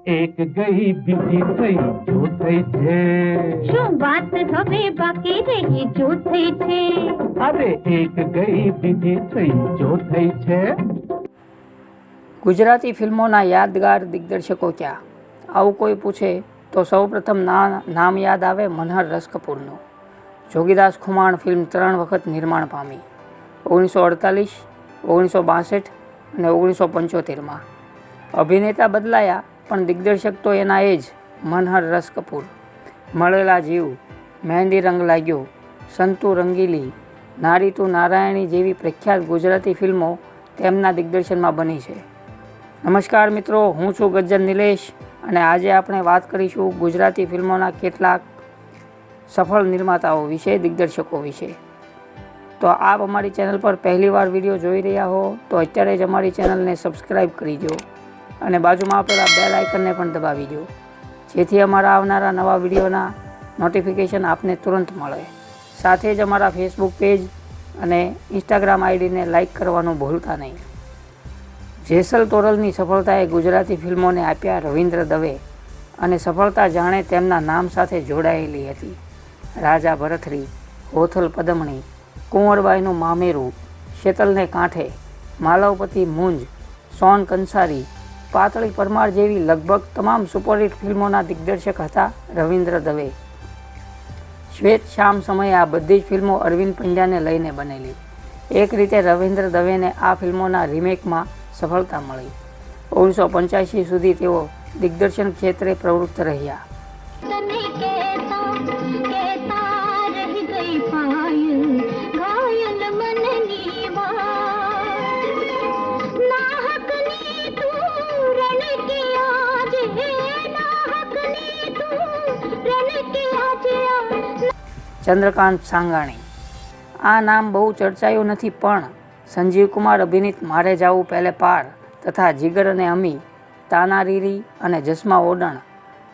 એક ગઈ બીજી થઈ જો થઈ છે. શું વાત હવે બાકી રહી જો થઈ છે. અરે એક ગઈ બીજી થઈ જો થઈ છે. ગુજરાતી ફિલ્મોના યાદગાર દિગ્દર્શકો ક્યાં? આવું કોઈ પૂછે તો સૌપ્રથમ નામ યાદ આવે મનહર રસ કપૂરનું. જોગીદાસ ખુમાણ ફિલ્મ 3 વખત નિર્માણ પામી, 1948, 1962 અને 1975. અભિનેતા બદલાયા પણ દિગ્દર્શક તો એના એ જ મનહર રસ કપૂર. મળેલા જીવ, મહેંદી રંગ લાગ્યો, સંતુ રંગીલી, નારી તું નારાયણી જેવી પ્રખ્યાત ગુજરાતી ફિલ્મો તેમના દિગ્દર્શનમાં બની છે. નમસ્કાર મિત્રો, હું છું ગજ્જર નિલેશ અને આજે આપણે વાત કરીશું ગુજરાતી ફિલ્મોના કેટલાક સફળ નિર્માતાઓ વિશે, દિગ્દર્શકો વિશે. તો આપ અમારી ચેનલ પર પહેલીવાર વિડીયો જોઈ રહ્યા હો તો અત્યારે જ અમારી ચેનલને સબસ્ક્રાઈબ કરી દો અને બાજુમાં આપેલા બેલ આઇકનને પણ દબાવી દો, જેથી અમારા આવનારા નવા વિડીયોના નોટિફિકેશન આપને તુરંત મળે. સાથે જ અમારા ફેસબુક પેજ અને ઇન્સ્ટાગ્રામ આઈડીને લાઇક કરવાનું ભૂલતા નહીં. જેસલ તોરલની સફળતાએ ગુજરાતી ફિલ્મોને આપ્યા રવિન્દ્ર દવે અને સફળતા જાણે તેમના નામ સાથે જોડાયેલી હતી. રાજા ભરથરી, હોથલ પદમણી, કુંવરબાઈનું મામેરું, શેતલને કાંઠે, માલવપતિ મુંજ, સોન કંસારી, પાતળી પરમાર જેવી લગભગ તમામ સુપરહિટ ફિલ્મોના દિગ્દર્શક હતા રવિન્દ્ર દવે. શ્વેત શ્યામ સમયે આ બધી જ ફિલ્મો અરવિંદ પંડ્યાને લઈને બનેલી. એક રીતે રવિન્દ્ર દવેને આ ફિલ્મોના રિમેકમાં સફળતા મળી. 1985 સુધી તેઓ દિગ્દર્શન ક્ષેત્રે પ્રવૃત્ત રહ્યા. ચંદ્રકાંત સાંગાણી. આ નામ બહુ ચર્ચાયું નથી, પણ સંજીવ કુમાર અભિનીત મારે જાવું પહેલે પાર તથા જીગર અને અમી, તાના રીરી અને જસમા ઓડણ,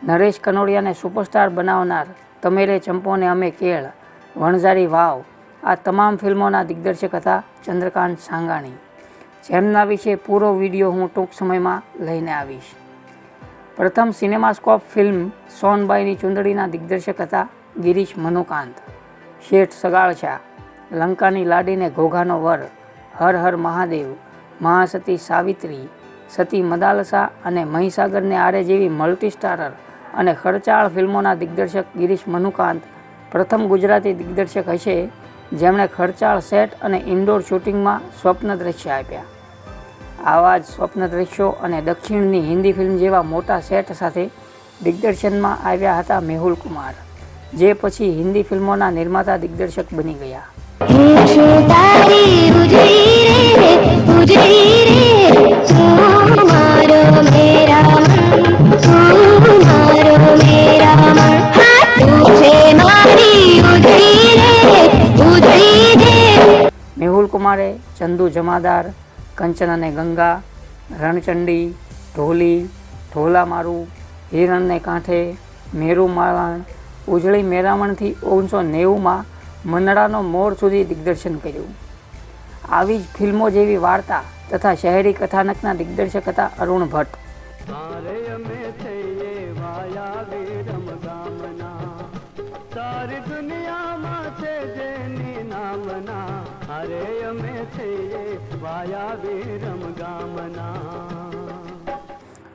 નરેશ કનોડિયાને સુપરસ્ટાર બનાવનાર તમેરે ચંપોને અમે કેળ, વણઝારી વાવ, આ તમામ ફિલ્મોના દિગ્દર્શક હતા ચંદ્રકાંત સાંગાણી, જેમના વિશે પૂરો વિડીયો હું ટૂંક સમયમાં લઈને આવીશ. પ્રથમ સિનેમાસ્કોપ ફિલ્મ સોનબાઈની ચૂંદડીના દિગ્દર્શક હતા ગિરીશ મનુકાંત. શેઠ સગાળશા, લંકાની લાડીને ઘોઘાનો વર, હર હર મહાદેવ, મહાસતી સાવિત્રી, સતી મદાલસા અને મહીસાગરને આરે જેવી મલ્ટી સ્ટારર અને ખર્ચાળ ફિલ્મોના દિગ્દર્શક ગિરીશ મનુકાંત પ્રથમ ગુજરાતી દિગ્દર્શક હશે જેમણે ખર્ચાળ સેટ અને ઇન્ડોર શૂટિંગમાં સ્વપ્ન દ્રશ્ય આપ્યા. આવા જ સ્વપ્ન દ્રશ્યો અને દક્ષિણની હિન્દી ફિલ્મ જેવા મોટા સેટ સાથે દિગ્દર્શનમાં આવ્યા હતા મેહુલ કુમાર, જે પછી હિન્દી ફિલ્મોના નિર્માતા દિગ્દર્શક બની ગયા. મેહુલ કુમારે ચંદુ જમાદાર, કંચન અને ગંગા, રણચંડી, ઢોલી, ઢોલા મારું, હિરણને કાંઠે, મેરુ માળણ, ઉજળી મેરામણથી 1990માં મનડાનો મોર સુધી દિગ્દર્શન કર્યું. આવી જ ફિલ્મો જેવી વાર્તા તથા શહેરી કથાનકના દિગ્દર્શક હતા અરુણ ભટ્ટ.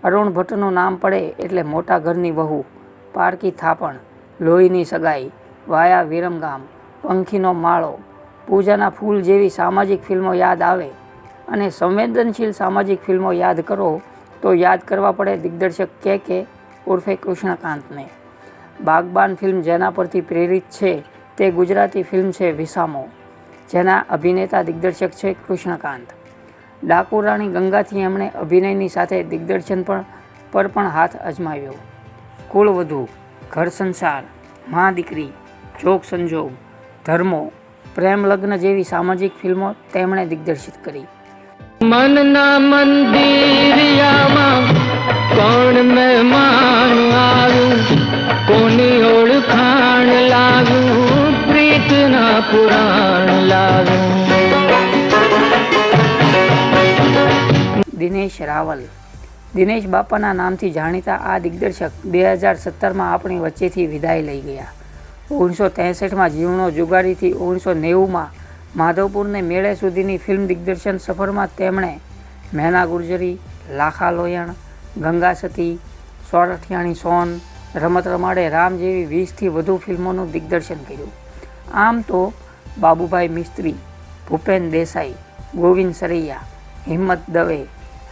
અરુણ ભટ્ટનું નામ પડે એટલે મોટા ઘરની વહુ, પારકી થાપણ, લોહીની સગાઈ, વાયા વિરમગામ, પંખીનો માળો, પૂજાના ફૂલ જેવી સામાજિક ફિલ્મો યાદ આવે અને સંવેદનશીલ સામાજિક ફિલ્મો યાદ કરો તો યાદ કરવા પડે દિગ્દર્શક કે ઉર્ફે કૃષ્ણકાંતને. બાગબાન ફિલ્મ જેના પરથી પ્રેરિત છે તે ગુજરાતી ફિલ્મ છે વિસામો, જેના અભિનેતા દિગ્દર્શક છે કૃષ્ણકાંત. ડાકુ રાણી ગંગાથી એમણે અભિનયની સાથે દિગ્દર્શન પર પણ હાથ અજમાવ્યો. કુળવધુ, ઘર સંસાર, મા દીકરી, જોગ સંજોગ, ધર્મો, પ્રેમ લગ્ન જેવી સામાજિક ફિલ્મો તેમણે દિગ્દર્શિત કરી. મનના મંદિરિયામાં કોણ મહેમાન આવ્યું, કોની ઓળખાણ લાવ્યું, પ્રીતના પુરાણ લાવ્યું. દિનેશ રાવલ. દિનેશ બાપાના નામથી જાણીતા આ દિગ્દર્શક 2017માં આપણી વચ્ચેથી વિદાય લઈ ગયા. 1963માં જીવણો જુગારીથી 1990માં માધવપુરને મેળે સુધીની ફિલ્મ દિગ્દર્શન સફરમાં તેમણે મહેના ગુર્જરી, લાખા લોયણ, ગંગા સતી, સોરઠિયાણી સોન, રમત રમાડે રામ જેવી 20થી વધુ ફિલ્મોનું દિગ્દર્શન કર્યું. આમ તો બાબુભાઈ મિસ્ત્રી, ભૂપેન દેસાઈ, ગોવિંદ સરૈયા, હિંમત દવે,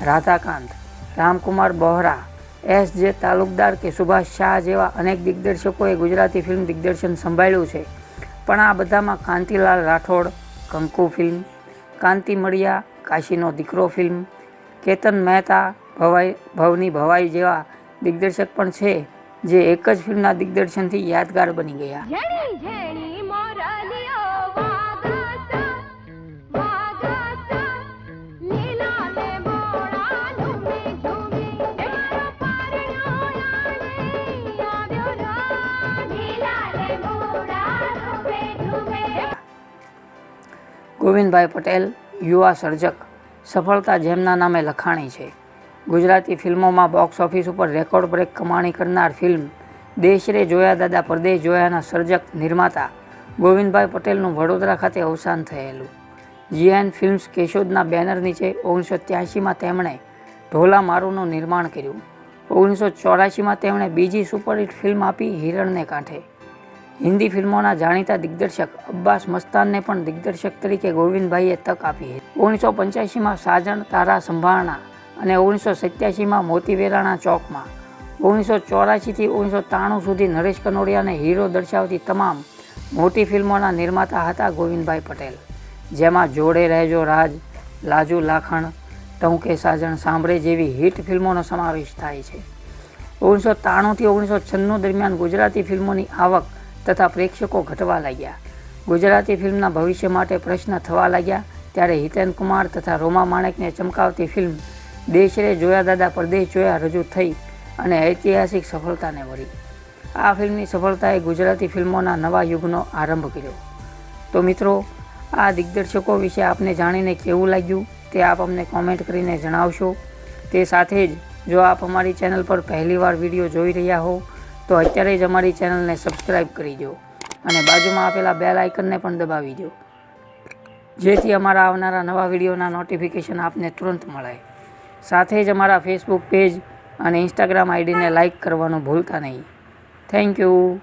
રાધાકાંત, રામકુમાર બોહરા, S.J. તાલુકદાર કે સુભાષ શાહ જેવા અનેક દિગ્દર્શકોએ ગુજરાતી ફિલ્મ દિગ્દર્શન સંભાળ્યું છે. પણ આ બધામાં કાંતિલાલ રાઠોડ, કંકુ ફિલ્મ, કાંતિ મળિયા, કાશીનો દીકરો ફિલ્મ, કેતન મહેતા, ભવની ભવાઈ જેવા દિગ્દર્શક પણ છે જે એક જ ફિલ્મના દિગ્દર્શનથી યાદગાર બની ગયા. ઝેણી ઝેણી મોરલીઓ વાગસ લીલા લે મોડા ઝૂમે ઝૂમે મારો પારણો આવ્યો રા લીલા લે મોડા ઝૂમે ઝૂમે. ગોવિંદભાઈ પટેલ યુવા સર્જક, સફળતા જેમના નામે લખાણી છે. ગુજરાતી ફિલ્મોમાં બોક્સ ઓફિસ ઉપર રેકોર્ડ બ્રેક કમાણી કરનાર ફિલ્મ દેશ રે જોયા દાદા પરદેશ જોયાના સર્જક નિર્માતા ગોવિંદભાઈ પટેલનું વડોદરા ખાતે અવસાન થયેલું. GN ફિલ્મ્સ કેશોદના બેનર નીચે 1983માં તેમણે ઢોલા મારુનું નિર્માણ કર્યું. 1984માં તેમણે બીજી સુપરહિટ ફિલ્મ આપી હિરણને કાંઠે. હિન્દી ફિલ્મોના જાણીતા દિગ્દર્શક અબ્બાસ મસ્તાનને પણ દિગ્દર્શક તરીકે ગોવિંદભાઈએ તક આપી. 1985માં સાજણ તારા સંભાળના અને 1987માં મોતીવેરાણા ચોકમાં, 1984થી 1993 સુધી નરેશ કનોડિયાને હીરો દર્શાવતી તમામ મોટી ફિલ્મોના નિર્માતા હતા ગોવિંદભાઈ પટેલ, જેમાં જોડે રહેજો રાજ, લાજુ લાખણ, ટહુકે સાજણ સાંભળે જેવી હિટ ફિલ્મોનો સમાવેશ થાય છે. 1993થી 1996 દરમિયાન ગુજરાતી ફિલ્મોની આવક તથા પ્રેક્ષકો ઘટવા લાગ્યા. ગુજરાતી ફિલ્મના ભવિષ્ય માટે પ્રશ્ન થવા લાગ્યા ત્યારે હિતેન કુમાર તથા રોમા માણેકને ચમકાવતી ફિલ્મ દેશ રે જોયા દાદા પરદેશ જોયા રજૂ થઈ અને ઐતિહાસિક સફળતાને વળી. આ ફિલ્મની સફળતાએ ગુજરાતી ફિલ્મોના નવા યુગનો આરંભ કર્યો. તો મિત્રો, આ દિગ્દર્શકો વિશે આપને જાણીને કેવું લાગ્યું તે આપ અમને કોમેન્ટ કરીને જણાવશો. તે સાથે જ જો આપ અમારી ચેનલ પર પહેલીવાર વિડીયો જોઈ રહ્યા હો તો અત્યારે જ અમારી ચેનલને સબસ્ક્રાઈબ કરી દો અને બાજુમાં આપેલા બેલ આઇકનને પણ દબાવી દો, જેથી અમારા આવનારા નવા વિડીયોના નોટિફિકેશન આપને તુરંત મળે. સાથે જ અમારા ફેસબુક પેજ અને ઇન્સ્ટાગ્રામ આઈડીને લાઇક કરવાનું ભૂલતા નહીં. Thank you.